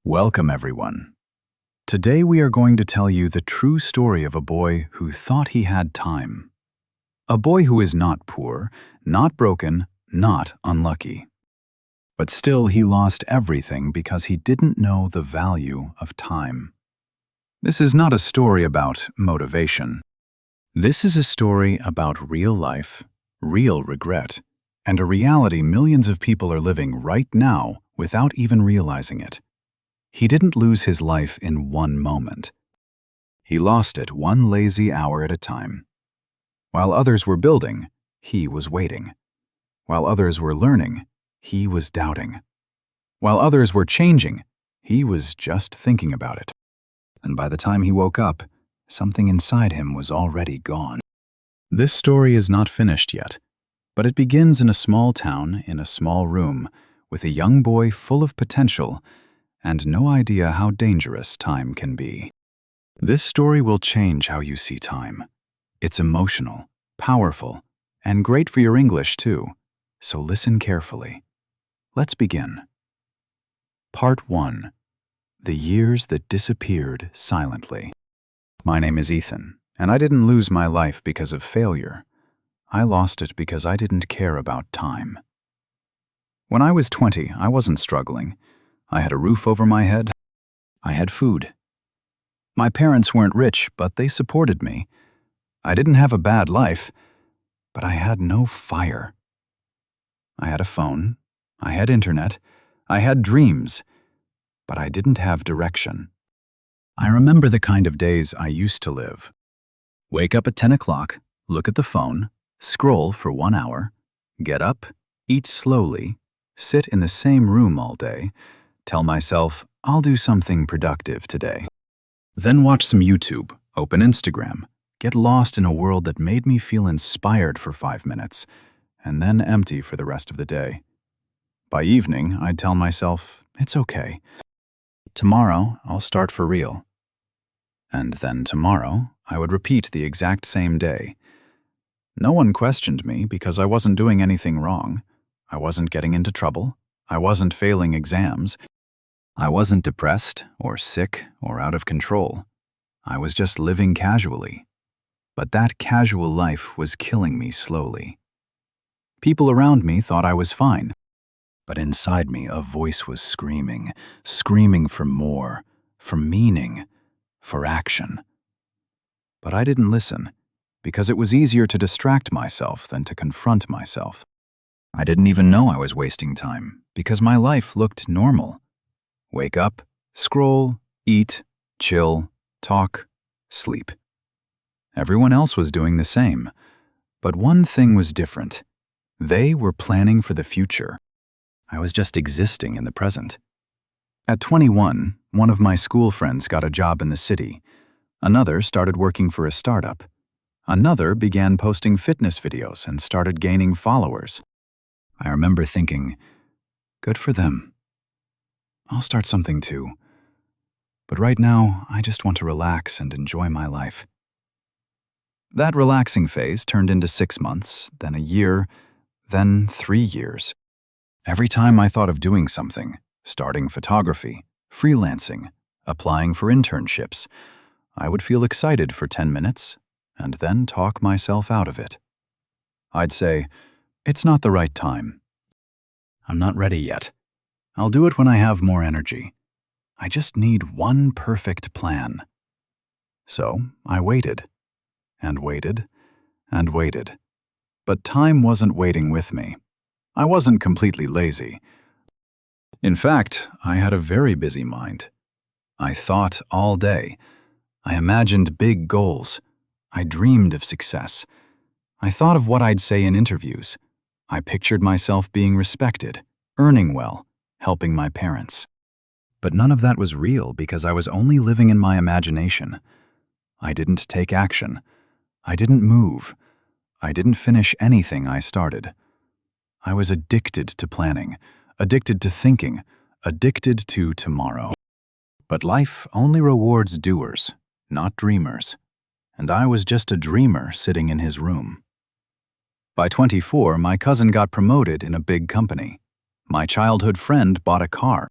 Welcome, everyone. Today we are going to tell you the true story of a boy who thought he had time. A boy who is not poor, not broken, not unlucky. But still he lost everything because he didn't know the value of time. This is not a story about motivation. This is a story about real life, real regret, and a reality millions of people are living right now without even realizing it. He didn't lose his life in one moment. He lost it one lazy hour at a time. While others were building, he was waiting. While others were learning, he was doubting. While others were changing, he was just thinking about it. And by the time he woke up, something inside him was already gone. This story is not finished yet, but it begins in a small town, in a small room, with a young boy full of potential and no idea how dangerous time can be. This story will change how you see time. It's emotional, powerful, and great for your English too, so listen carefully. Let's begin. Part 1. The Years That Disappeared Silently. My name is Ethan, and I didn't lose my life because of failure. I lost it because I didn't care about time. When I was 20, I wasn't struggling. I had a roof over my head. I had food. My parents weren't rich, but they supported me. I didn't have a bad life, but I had no fire. I had a phone. I had internet. I had dreams, but I didn't have direction. I remember the kind of days I used to live. Wake up at 10 o'clock, look at the phone, scroll for 1 hour, get up, eat slowly, sit in the same room all day, tell myself, I'll do something productive today. Then watch some YouTube, open Instagram, get lost in a world that made me feel inspired for 5 minutes, and then empty for the rest of the day. By evening, I'd tell myself, it's okay. Tomorrow, I'll start for real. And then tomorrow, I would repeat the exact same day. No one questioned me because I wasn't doing anything wrong. I wasn't getting into trouble. I wasn't failing exams. I wasn't depressed or sick or out of control. I was just living casually. But that casual life was killing me slowly. People around me thought I was fine. But inside me, a voice was screaming for more, for meaning, for action. But I didn't listen, because it was easier to distract myself than to confront myself. I didn't even know I was wasting time, because my life looked normal. Wake up, scroll, eat, chill, talk, sleep. Everyone else was doing the same, but one thing was different. They were planning for the future. I was just existing in the present. At 21, one of my school friends got a job in the city. Another started working for a startup. Another began posting fitness videos and started gaining followers. I remember thinking, good for them. I'll start something too. But right now, I just want to relax and enjoy my life. That relaxing phase turned into 6 months, then a year, then 3 years. Every time I thought of doing something, starting photography, freelancing, applying for internships, I would feel excited for 10 minutes and then talk myself out of it. I'd say, it's not the right time. I'm not ready yet. I'll do it when I have more energy. I just need one perfect plan. So I waited, and waited, and waited. But time wasn't waiting with me. I wasn't completely lazy. In fact, I had a very busy mind. I thought all day. I imagined big goals. I dreamed of success. I thought of what I'd say in interviews. I pictured myself being respected, earning well, helping my parents. But none of that was real because I was only living in my imagination. I didn't take action. I didn't move. I didn't finish anything I started. I was addicted to planning, addicted to thinking, addicted to tomorrow. But life only rewards doers, not dreamers. And I was just a dreamer sitting in his room. By 24, my cousin got promoted in a big company. My childhood friend bought a car.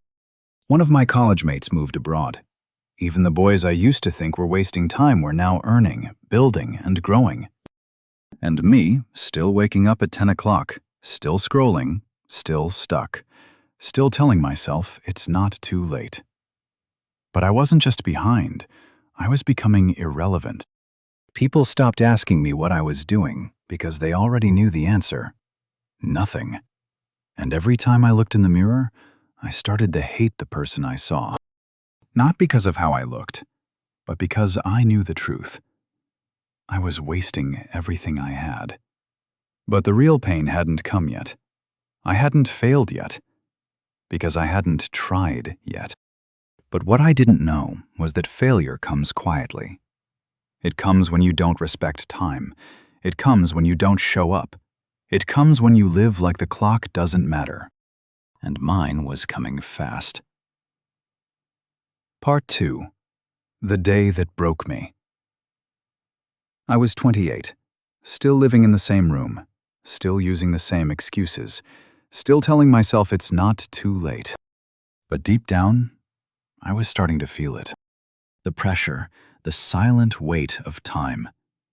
One of my college mates moved abroad. Even the boys I used to think were wasting time were now earning, building, and growing. And me, still waking up at 10 o'clock, still scrolling, still stuck, still telling myself it's not too late. But I wasn't just behind, I was becoming irrelevant. People stopped asking me what I was doing because they already knew the answer. Nothing. And every time I looked in the mirror, I started to hate the person I saw. Not because of how I looked, but because I knew the truth. I was wasting everything I had. But the real pain hadn't come yet. I hadn't failed yet, because I hadn't tried yet. But what I didn't know was that failure comes quietly. It comes when you don't respect time. It comes when you don't show up. It comes when you live like the clock doesn't matter. And mine was coming fast. Part 2. The Day That Broke Me. I was 28, still living in the same room, still using the same excuses, still telling myself it's not too late. But deep down, I was starting to feel it. The pressure, the silent weight of time.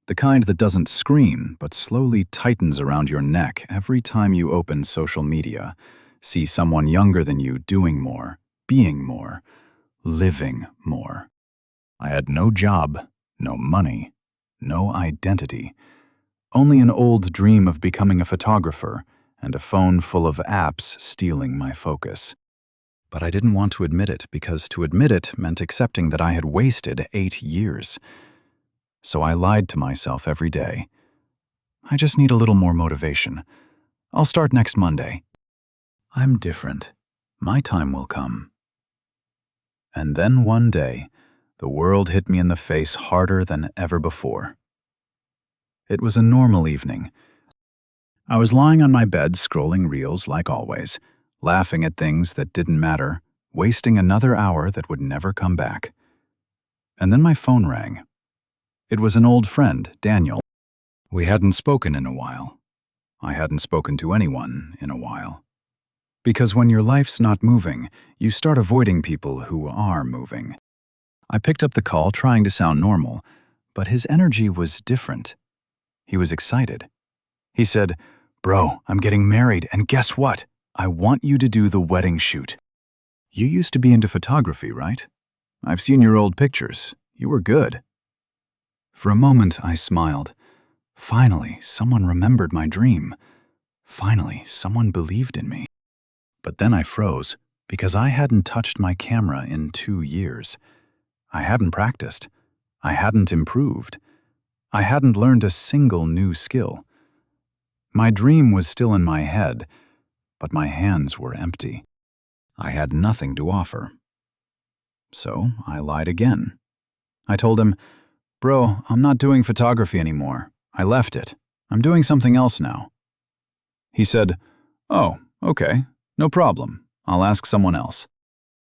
The kind that doesn't scream, but slowly tightens around your neck every time you open social media, see someone younger than you doing more, being more, living more. I had no job, no money, no identity, only an old dream of becoming a photographer and a phone full of apps stealing my focus. But I didn't want to admit it because to admit it meant accepting that I had wasted 8 years. So I lied to myself every day. I just need a little more motivation. I'll start next Monday. I'm different. My time will come. And then one day, the world hit me in the face harder than ever before. It was a normal evening. I was lying on my bed scrolling reels like always, laughing at things that didn't matter, wasting another hour that would never come back. And then my phone rang. It was an old friend, Daniel. We hadn't spoken in a while. I hadn't spoken to anyone in a while. Because when your life's not moving, you start avoiding people who are moving. I picked up the call trying to sound normal, but his energy was different. He was excited. He said, "Bro, I'm getting married, and guess what? I want you to do the wedding shoot. You used to be into photography, right? I've seen your old pictures. You were good." For a moment, I smiled. Finally, someone remembered my dream. Finally, someone believed in me. But then I froze, because I hadn't touched my camera in 2 years. I hadn't practiced. I hadn't improved. I hadn't learned a single new skill. My dream was still in my head, but my hands were empty. I had nothing to offer. So I lied again. I told him, "Bro, I'm not doing photography anymore. I left it. I'm doing something else now." He said, "Oh, okay. No problem. I'll ask someone else.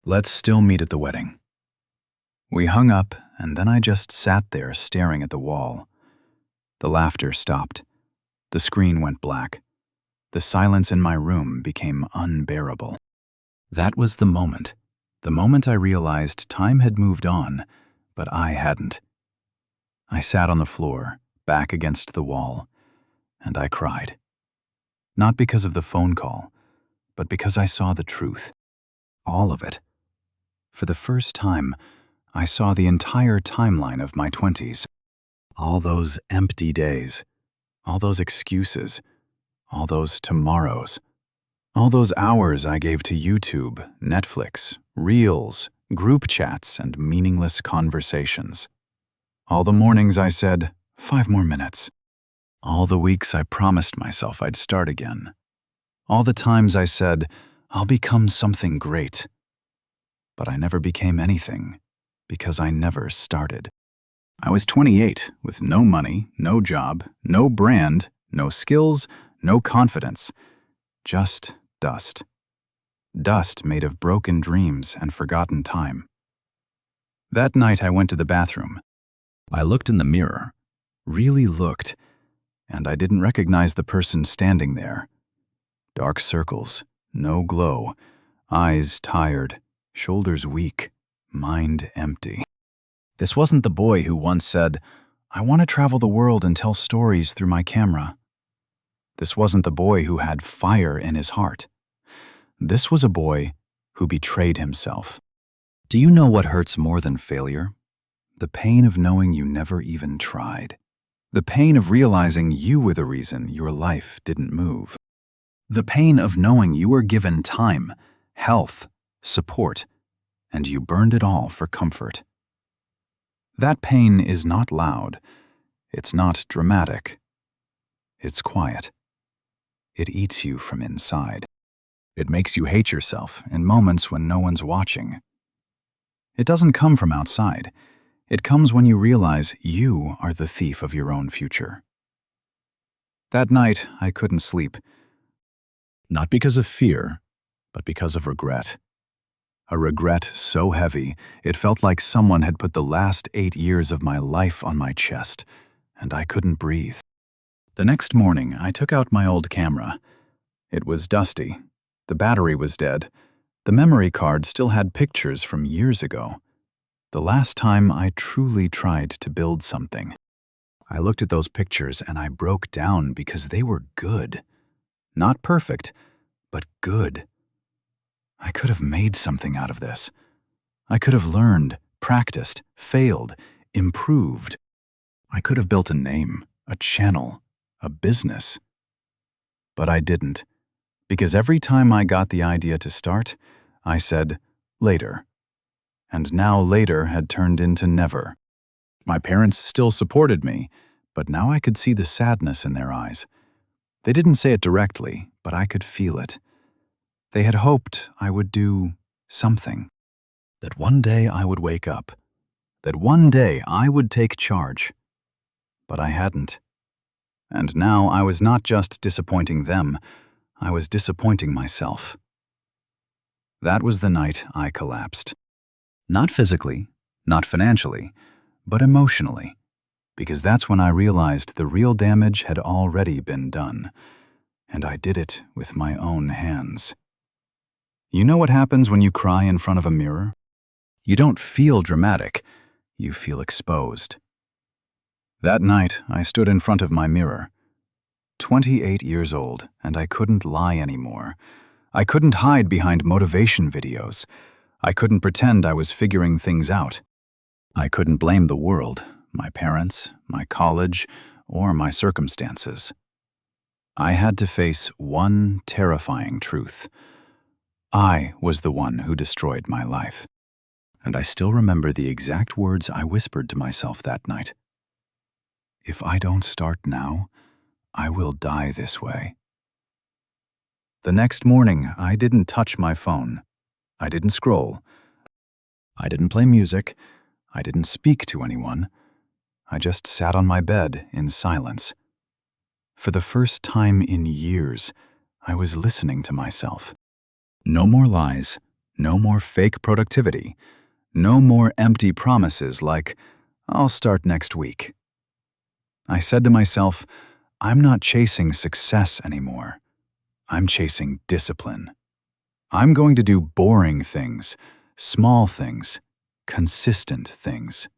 Let's still meet at the wedding." We hung up, and then I just sat there staring at the wall. The laughter stopped. The screen went black. The silence in my room became unbearable. That was the moment I realized time had moved on, but I hadn't. I sat on the floor, back against the wall, and I cried. Not because of the phone call, but because I saw the truth. All of it. For the first time, I saw the entire timeline of my 20s. All those empty days, all those excuses, all those tomorrows, all those hours I gave to YouTube, Netflix, Reels, group chats, and meaningless conversations. All the mornings I said, 5 more minutes. All the weeks I promised myself I'd start again. All the times I said, I'll become something great. But I never became anything, because I never started. I was 28, with no money, no job, no brand, no skills, no confidence. Just dust. Dust made of broken dreams and forgotten time. That night I went to the bathroom. I looked in the mirror, really looked, and I didn't recognize the person standing there. Dark circles, no glow, eyes tired, shoulders weak, mind empty. This wasn't the boy who once said, "I want to travel the world and tell stories through my camera." This wasn't the boy who had fire in his heart. This was a boy who betrayed himself. Do you know what hurts more than failure? The pain of knowing you never even tried. The pain of realizing you were the reason your life didn't move. The pain of knowing you were given time, health, support, and you burned it all for comfort. That pain is not loud. It's not dramatic. It's quiet. It eats you from inside. It makes you hate yourself in moments when no one's watching. It doesn't come from outside. It comes when you realize you are the thief of your own future. That night, I couldn't sleep. Not because of fear, but because of regret. A regret so heavy, it felt like someone had put the last 8 years of my life on my chest, and I couldn't breathe. The next morning, I took out my old camera. It was dusty. The battery was dead. The memory card still had pictures from years ago. The last time I truly tried to build something. I looked at those pictures and I broke down because they were good. Not perfect, but good. I could have made something out of this. I could have learned, practiced, failed, improved. I could have built a name, a channel, a business. But I didn't, because every time I got the idea to start, I said, later. And now later had turned into never. My parents still supported me, but now I could see the sadness in their eyes. They didn't say it directly, but I could feel it. They had hoped I would do something. That one day I would wake up. That one day I would take charge. But I hadn't. And now I was not just disappointing them, I was disappointing myself. That was the night I collapsed. Not physically, not financially, but emotionally, because that's when I realized the real damage had already been done, and I did it with my own hands. You know what happens when you cry in front of a mirror? You don't feel dramatic, you feel exposed. That night, I stood in front of my mirror. 28 years old, and I couldn't lie anymore. I couldn't hide behind motivation videos. I couldn't pretend I was figuring things out. I couldn't blame the world, my parents, my college, or my circumstances. I had to face one terrifying truth. I was the one who destroyed my life. And I still remember the exact words I whispered to myself that night. If I don't start now, I will die this way. The next morning, I didn't touch my phone. I didn't scroll. I didn't play music. I didn't speak to anyone. I just sat on my bed in silence. For the first time in years, I was listening to myself. No more lies, no more fake productivity, no more empty promises like, "I'll start next week." I said to myself, I'm not chasing success anymore. I'm chasing discipline. I'm going to do boring things, small things, consistent things.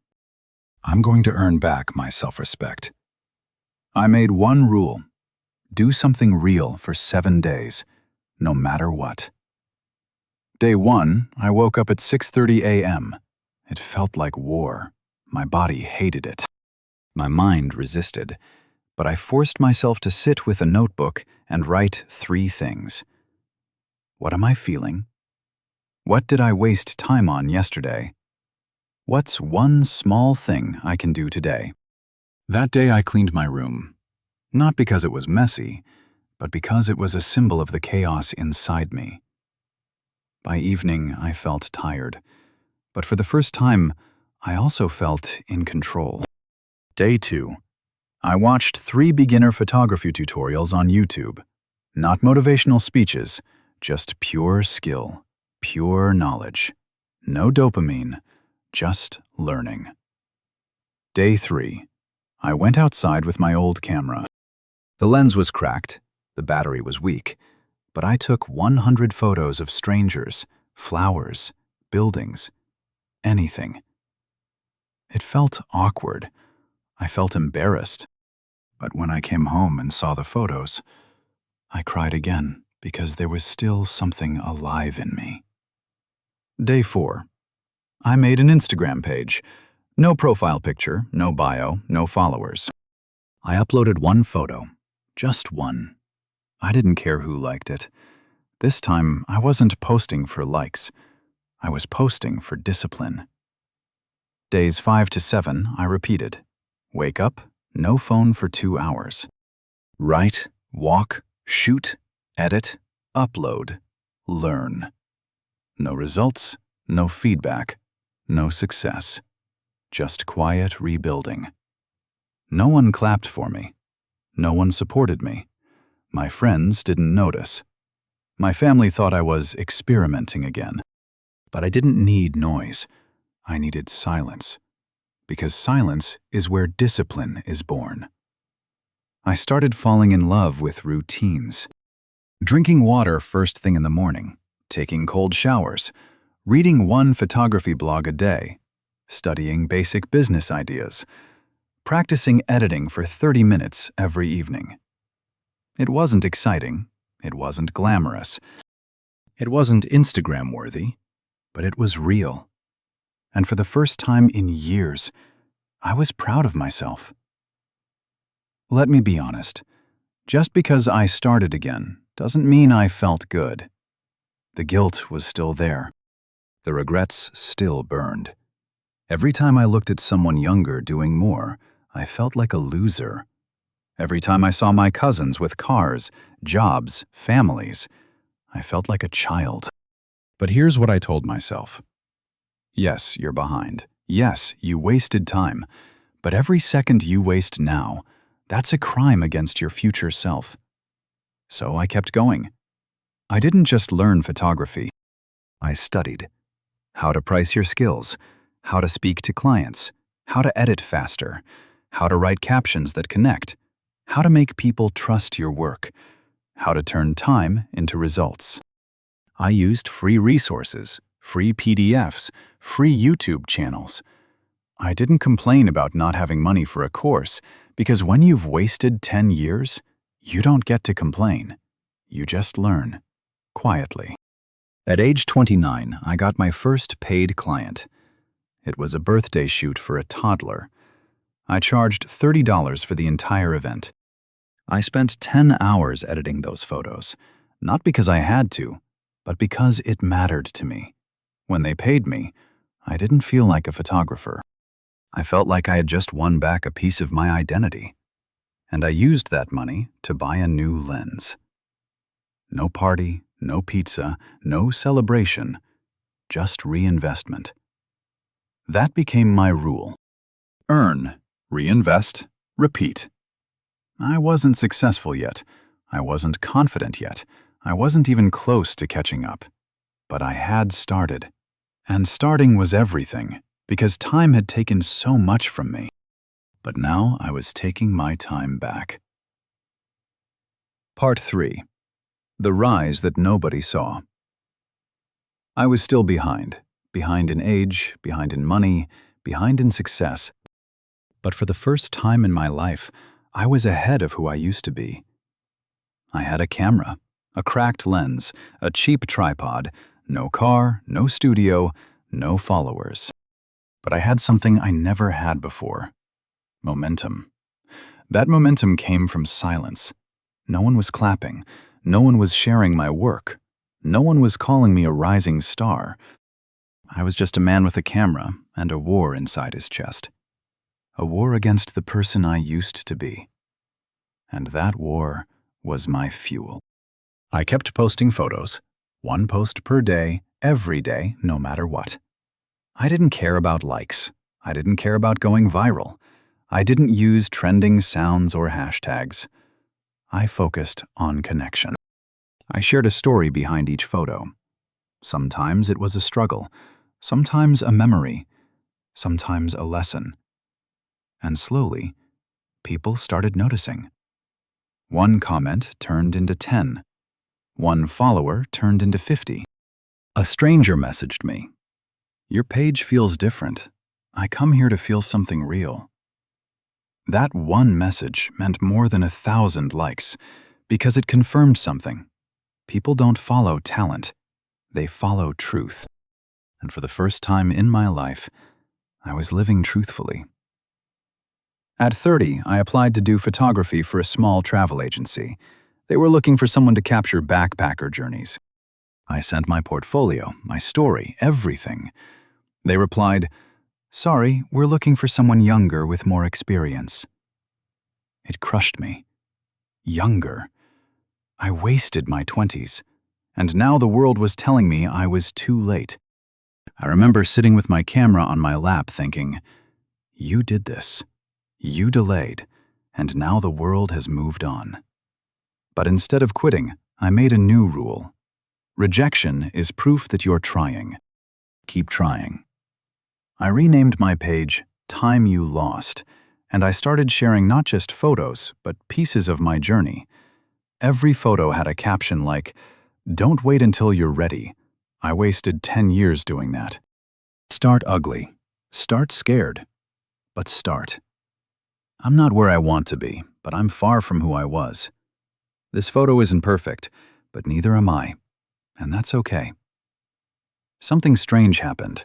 I'm going to earn back my self-respect. I made one rule. Do something real for 7 days, no matter what. Day 1, I woke up at 6:30 a.m. It felt like war. My body hated it. My mind resisted, but I forced myself to sit with a notebook and write 3 things. What am I feeling? What did I waste time on yesterday? What's one small thing I can do today? That day I cleaned my room. Not because it was messy, but because it was a symbol of the chaos inside me. By evening, I felt tired, but for the first time, I also felt in control. Day 2. I watched 3 beginner photography tutorials on YouTube. Not motivational speeches, just pure skill, pure knowledge. No dopamine, just learning. Day 3. I went outside with my old camera. The lens was cracked, the battery was weak, but I took 100 photos of strangers, flowers, buildings, anything. It felt awkward. I felt embarrassed. But when I came home and saw the photos, I cried again because there was still something alive in me. Day 4. I made an Instagram page. No profile picture, no bio, no followers. I uploaded one photo, just one. I didn't care who liked it. This time, I wasn't posting for likes. I was posting for discipline. Days 5 to 7, I repeated. Wake up, no phone for 2 hours. Write, walk, shoot, edit, upload, learn. No results, no feedback, no success. Just quiet rebuilding. No one clapped for me. No one supported me. My friends didn't notice. My family thought I was experimenting again. But I didn't need noise. I needed silence. Because silence is where discipline is born. I started falling in love with routines. Drinking water first thing in the morning, taking cold showers, reading one photography blog a day, studying basic business ideas, practicing editing for 30 minutes every evening. It wasn't exciting, it wasn't glamorous, it wasn't Instagram-worthy, but it was real. And for the first time in years, I was proud of myself. Let me be honest. Just because I started again doesn't mean I felt good. The guilt was still there. The regrets still burned. Every time I looked at someone younger doing more, I felt like a loser. Every time I saw my cousins with cars, jobs, families, I felt like a child. But here's what I told myself. Yes, you're behind. Yes, you wasted time. But every second you waste now, that's a crime against your future self. So I kept going. I didn't just learn photography. I studied. How to price your skills, how to speak to clients, how to edit faster, how to write captions that connect, how to make people trust your work, how to turn time into results. I used free resources, free PDFs, free YouTube channels. I didn't complain about not having money for a course, because when you've wasted 10 years, you don't get to complain. You just learn, quietly. At age 29, I got my first paid client. It was a birthday shoot for a toddler. I charged $30 for the entire event. I spent 10 hours editing those photos, not because I had to, but because it mattered to me. When they paid me, I didn't feel like a photographer. I felt like I had just won back a piece of my identity. And I used that money to buy a new lens. No party, no pizza, no celebration, just reinvestment. That became my rule. Earn, reinvest, repeat. I wasn't successful yet. I wasn't confident yet. I wasn't even close to catching up. But I had started. And starting was everything, because time had taken so much from me. But now I was taking my time back. Part 3. The rise that nobody saw. I was still behind in age, behind in money, behind in success. But for the first time in my life, I was ahead of who I used to be. I had a camera, a cracked lens, a cheap tripod, no car, no studio, no followers. But I had something I never had before. Momentum. That momentum came from silence. No one was clapping. No one was sharing my work. No one was calling me a rising star. I was just a man with a camera and a war inside his chest. A war against the person I used to be. And that war was my fuel. I kept posting photos, one post per day, every day, no matter what. I didn't care about likes. I didn't care about going viral. I didn't use trending sounds or hashtags. I focused on connection. I shared a story behind each photo. Sometimes it was a struggle, sometimes a memory, sometimes a lesson. And slowly, people started noticing. One comment turned into 10. One follower turned into 50. A stranger messaged me. Your page feels different. I come here to feel something real. That one message meant more than 1,000 likes because it confirmed something. People don't follow talent. They follow truth. And for the first time in my life, I was living truthfully. At 30, I applied to do photography for a small travel agency. They were looking for someone to capture backpacker journeys. I sent my portfolio, my story, everything. They replied, "Sorry, we're looking for someone younger with more experience." It crushed me. Younger. I wasted my 20s, and now the world was telling me I was too late. I remember sitting with my camera on my lap thinking, you did this. You delayed, and now the world has moved on. But instead of quitting, I made a new rule. Rejection is proof that you're trying. Keep trying. I renamed my page Time You Lost, and I started sharing not just photos, but pieces of my journey. Every photo had a caption like, "Don't wait until you're ready. I wasted 10 years doing that." Start ugly. Start scared. But start. I'm not where I want to be, but I'm far from who I was. This photo isn't perfect, but neither am I. And that's okay. Something strange happened.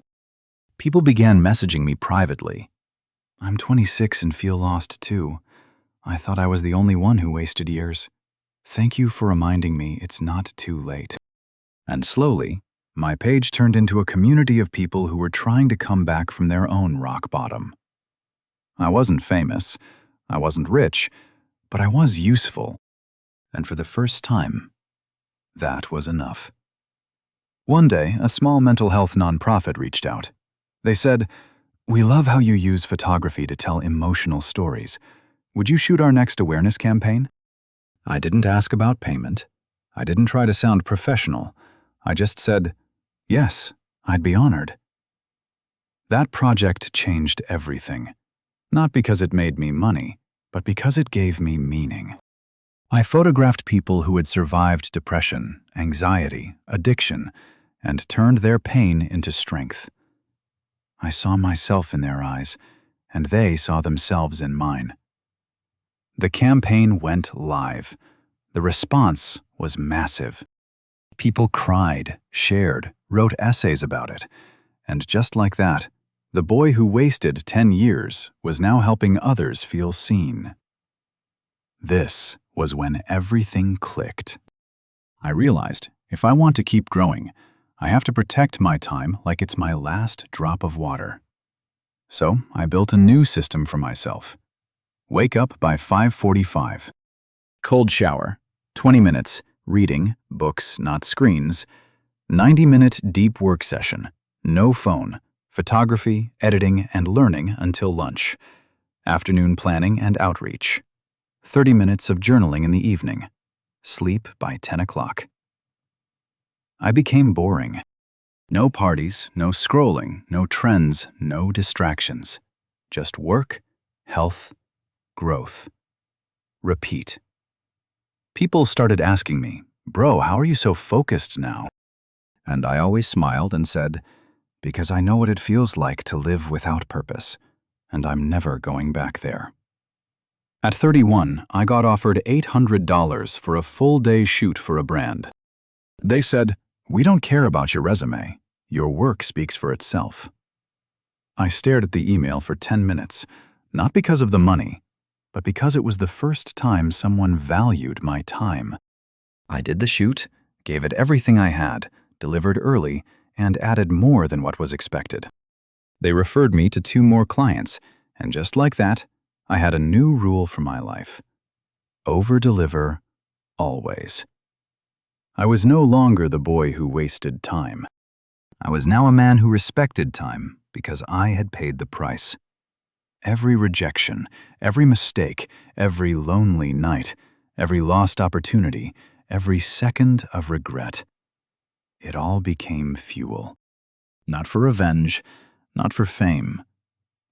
People began messaging me privately. "I'm 26 and feel lost too. I thought I was the only one who wasted years. Thank you for reminding me it's not too late." And slowly, my page turned into a community of people who were trying to come back from their own rock bottom. I wasn't famous, I wasn't rich, but I was useful. And for the first time, that was enough. One day, a small mental health nonprofit reached out. They said, "We love how you use photography to tell emotional stories. Would you shoot our next awareness campaign?" I didn't ask about payment. I didn't try to sound professional. I just said, yes, I'd be honored. That project changed everything. Not because it made me money, but because it gave me meaning. I photographed people who had survived depression, anxiety, addiction, and turned their pain into strength. I saw myself in their eyes, and they saw themselves in mine. The campaign went live. The response was massive. People cried, shared, wrote essays about it. And just like that, the boy who wasted 10 years was now helping others feel seen. This was when everything clicked. I realized if I want to keep growing, I have to protect my time like it's my last drop of water. So I built a new system for myself. Wake up by 5:45. Cold shower, 20 minutes, reading, books, not screens. 90-minute deep work session, no phone, photography, editing, and learning until lunch. Afternoon planning and outreach. 30 minutes of journaling in the evening. Sleep by 10 o'clock. I became boring. No parties, no scrolling, no trends, no distractions. Just work, health, growth. Repeat. People started asking me, "Bro, how are you so focused now?" And I always smiled and said, "Because I know what it feels like to live without purpose, and I'm never going back there." At 31, I got offered $800 for a full-day shoot for a brand. They said, "We don't care about your resume. Your work speaks for itself." I stared at the email for 10 minutes, not because of the money, but because it was the first time someone valued my time. I did the shoot, gave it everything I had, delivered early, and added more than what was expected. They referred me to 2 more clients, and just like that, I had a new rule for my life. Over-deliver, always. I was no longer the boy who wasted time. I was now a man who respected time because I had paid the price. Every rejection, every mistake, every lonely night, every lost opportunity, every second of regret. It all became fuel. Not for revenge, not for fame,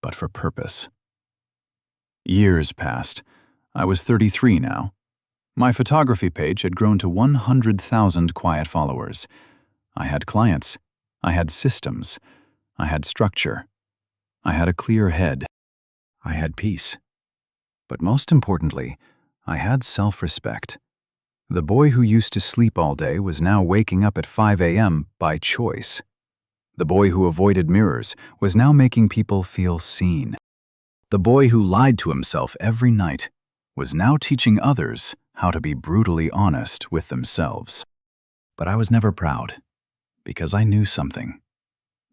but for purpose. Years passed. I was 33 now. My photography page had grown to 100,000 quiet followers. I had clients. I had systems. I had structure. I had a clear head. I had peace. But most importantly, I had self-respect. The boy who used to sleep all day was now waking up at 5 a.m. by choice. The boy who avoided mirrors was now making people feel seen. The boy who lied to himself every night was now teaching others how to be brutally honest with themselves. But I was never proud, because I knew something.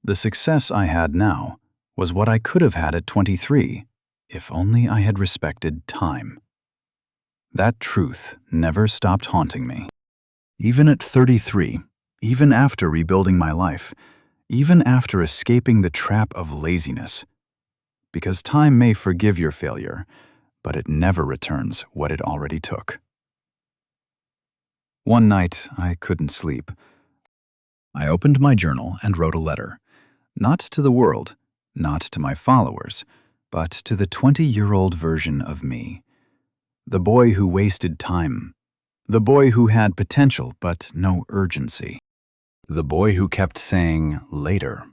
The success I had now was what I could have had at 23, if only I had respected time. That truth never stopped haunting me. Even at 33, even after rebuilding my life, even after escaping the trap of laziness. Because time may forgive your failure, but it never returns what it already took. One night, I couldn't sleep. I opened my journal and wrote a letter, not to the world, not to my followers, but to the 20-year-old version of me. The boy who wasted time. The boy who had potential but no urgency. The boy who kept saying, later.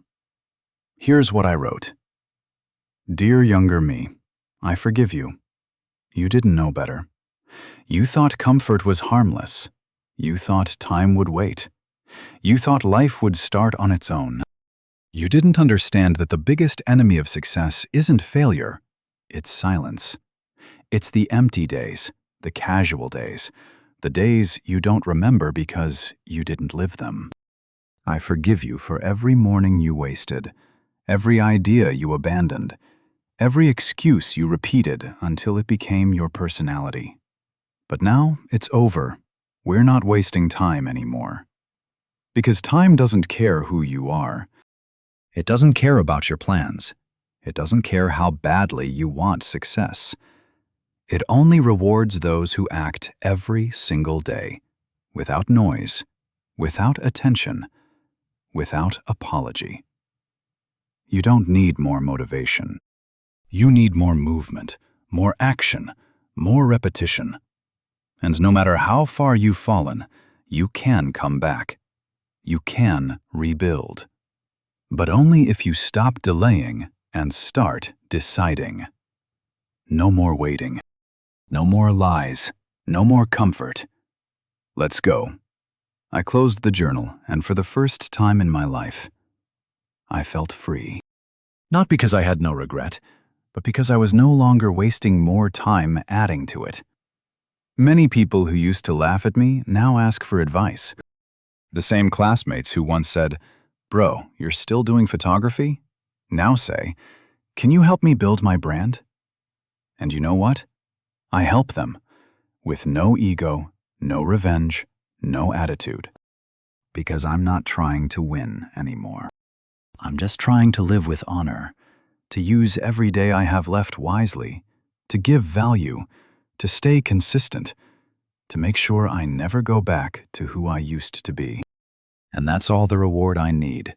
Here's what I wrote. Dear younger me, I forgive you. You didn't know better. You thought comfort was harmless. You thought time would wait. You thought life would start on its own. You didn't understand that the biggest enemy of success isn't failure, it's silence. It's the empty days, the casual days, the days you don't remember because you didn't live them. I forgive you for every morning you wasted, every idea you abandoned, every excuse you repeated until it became your personality. But now it's over. We're not wasting time anymore. Because time doesn't care who you are. It doesn't care about your plans. It doesn't care how badly you want success. It only rewards those who act every single day, without noise, without attention, without apology. You don't need more motivation. You need more movement, more action, more repetition. And no matter how far you've fallen, you can come back. You can rebuild. But only if you stop delaying and start deciding. No more waiting. No more lies. No more comfort. Let's go. I closed the journal, and for the first time in my life, I felt free. Not because I had no regret, but because I was no longer wasting more time adding to it. Many people who used to laugh at me now ask for advice. The same classmates who once said, "Bro, you're still doing photography?" now say, "Can you help me build my brand?" And you know what? I help them, with no ego, no revenge, no attitude. Because I'm not trying to win anymore. I'm just trying to live with honor, to use every day I have left wisely, to give value, to stay consistent, to make sure I never go back to who I used to be. And that's all the reward I need.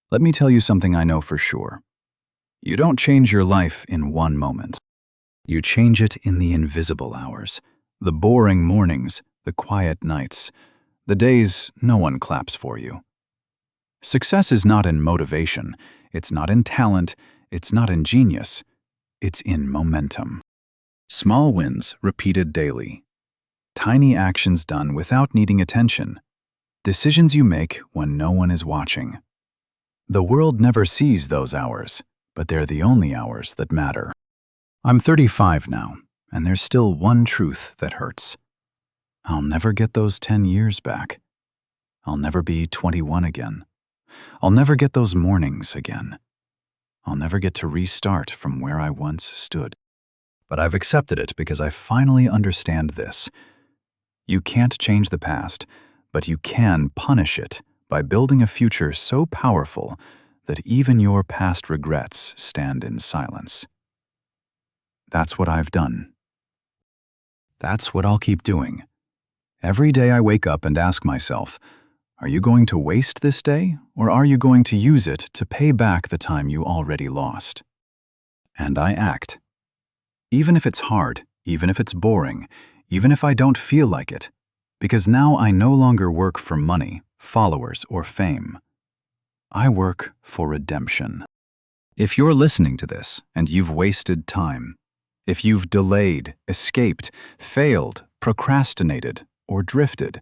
Let me tell you something I know for sure. You don't change your life in one moment. You change it in the invisible hours, the boring mornings, the quiet nights, the days no one claps for you. Success is not in motivation, it's not in talent, it's not in genius, it's in momentum. Small wins repeated daily. Tiny actions done without needing attention. Decisions you make when no one is watching. The world never sees those hours, but they're the only hours that matter. I'm 35 now, and there's still one truth that hurts. I'll never get those 10 years back. I'll never be 21 again. I'll never get those mornings again. I'll never get to restart from where I once stood. But I've accepted it because I finally understand this. You can't change the past, but you can punish it by building a future so powerful that even your past regrets stand in silence. That's what I've done. That's what I'll keep doing. Every day I wake up and ask myself, are you going to waste this day, or are you going to use it to pay back the time you already lost? And I act. Even if it's hard, even if it's boring, even if I don't feel like it, because now I no longer work for money, followers, or fame. I work for redemption. If you're listening to this and you've wasted time, if you've delayed, escaped, failed, procrastinated, or drifted,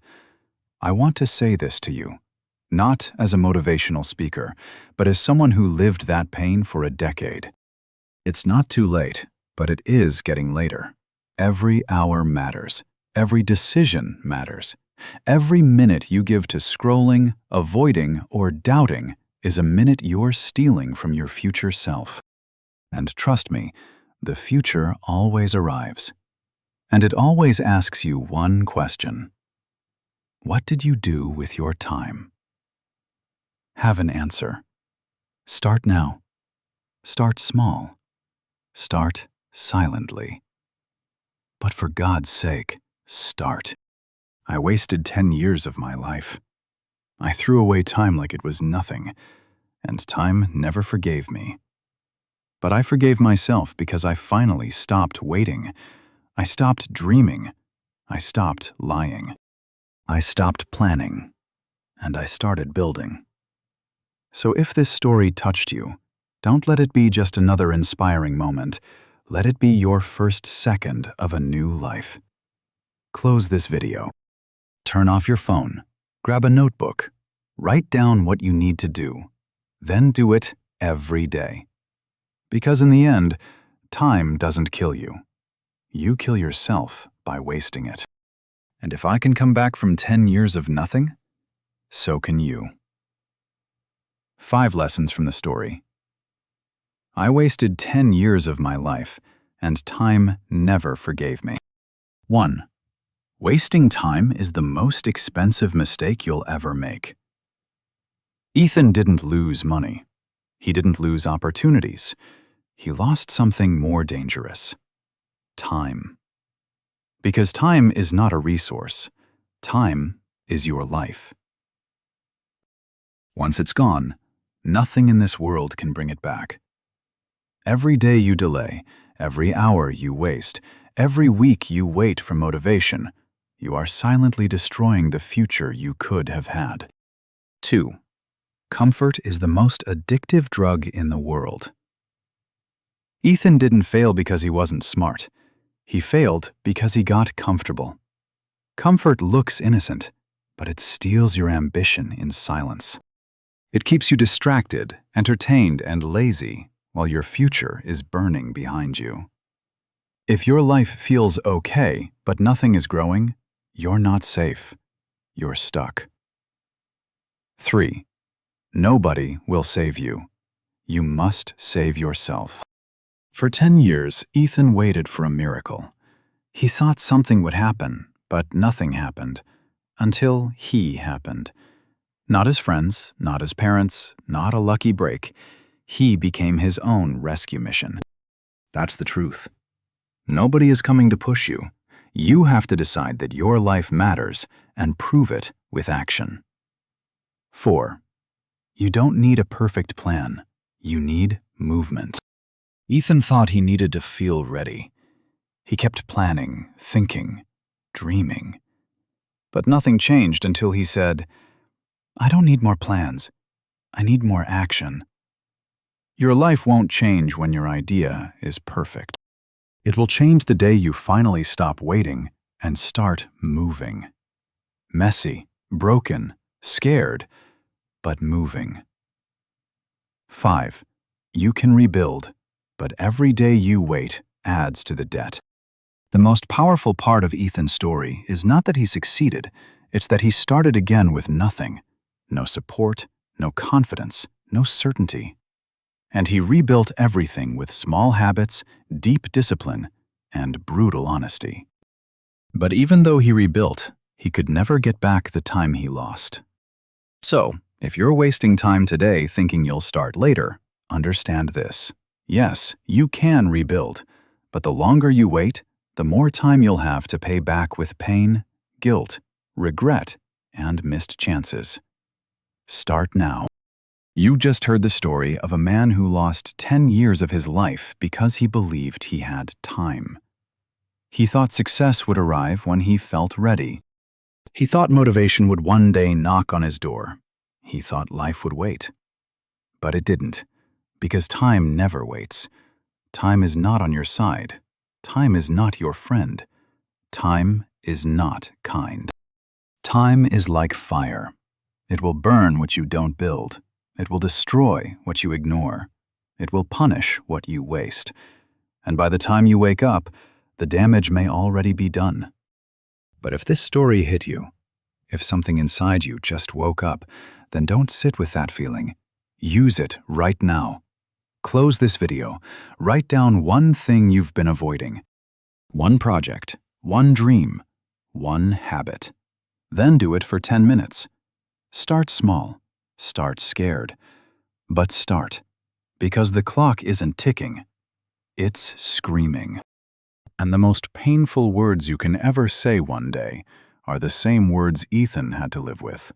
I want to say this to you, not as a motivational speaker, but as someone who lived that pain for a decade. It's not too late, but it is getting later. Every hour matters. Every decision matters. Every minute you give to scrolling, avoiding, or doubting is a minute you're stealing from your future self. And trust me, the future always arrives. And it always asks you one question. What did you do with your time? Have an answer. Start now. Start small. Start silently. But for God's sake, start. I wasted 10 years of my life. I threw away time like it was nothing, and time never forgave me. But I forgave myself because I finally stopped waiting. I stopped dreaming. I stopped lying. I stopped planning. And I started building. So if this story touched you, don't let it be just another inspiring moment. Let it be your first second of a new life. Close this video. Turn off your phone. Grab a notebook. Write down what you need to do. Then do it every day. Because in the end, time doesn't kill you. You kill yourself by wasting it. And if I can come back from 10 years of nothing, so can you. 5 lessons from the story. I wasted 10 years of my life, and time never forgave me. 1. Wasting time is the most expensive mistake you'll ever make. Ethan didn't lose money. He didn't lose opportunities. He lost something more dangerous. Time. Because time is not a resource. Time is your life. Once it's gone, nothing in this world can bring it back. Every day you delay, every hour you waste, every week you wait for motivation, you are silently destroying the future you could have had. 2. Comfort is the most addictive drug in the world. Ethan didn't fail because he wasn't smart. He failed because he got comfortable. Comfort looks innocent, but it steals your ambition in silence. It keeps you distracted, entertained, and lazy while your future is burning behind you. If your life feels okay, but nothing is growing, you're not safe. You're stuck. 3. Nobody will save you. You must save yourself. For 10 years, Ethan waited for a miracle. He thought something would happen, but nothing happened. Until he happened. Not his friends, not his parents, not a lucky break. He became his own rescue mission. That's the truth. Nobody is coming to push you. You have to decide that your life matters and prove it with action. 4. You don't need a perfect plan. You need movement. Ethan thought he needed to feel ready. He kept planning, thinking, dreaming. But nothing changed until he said, I don't need more plans. I need more action. Your life won't change when your idea is perfect. It will change the day you finally stop waiting and start moving. Messy, broken, scared, but moving. 5. You can rebuild, but every day you wait adds to the debt. The most powerful part of Ethan's story is not that he succeeded, it's that he started again with nothing. No support, no confidence, no certainty. And he rebuilt everything with small habits, deep discipline, and brutal honesty. But even though he rebuilt, he could never get back the time he lost. So, if you're wasting time today thinking you'll start later, understand this. Yes, you can rebuild, but the longer you wait, the more time you'll have to pay back with pain, guilt, regret, and missed chances. Start now. You just heard the story of a man who lost 10 years of his life because he believed he had time. He thought success would arrive when he felt ready. He thought motivation would one day knock on his door. He thought life would wait. But it didn't, because time never waits. Time is not on your side. Time is not your friend. Time is not kind. Time is like fire. It will burn what you don't build. It will destroy what you ignore. It will punish what you waste. And by the time you wake up, the damage may already be done. But if this story hit you, if something inside you just woke up, then don't sit with that feeling. Use it right now. Close this video. Write down one thing you've been avoiding. One project, one dream, one habit. Then do it for 10 minutes. Start small. Start scared. But start. Because the clock isn't ticking. It's screaming. And the most painful words you can ever say one day are the same words Ethan had to live with.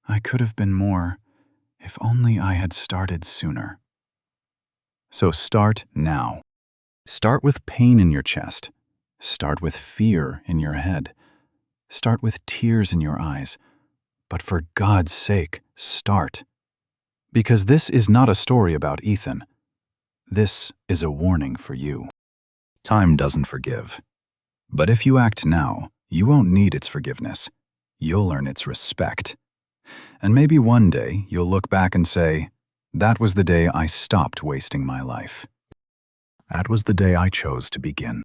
I could have been more if only I had started sooner. So start now. Start with pain in your chest. Start with fear in your head. Start with tears in your eyes. But for God's sake, start. Because this is not a story about Ethan. This is a warning for you. Time doesn't forgive. But if you act now, you won't need its forgiveness. You'll earn its respect. And maybe one day you'll look back and say, that was the day I stopped wasting my life. That was the day I chose to begin.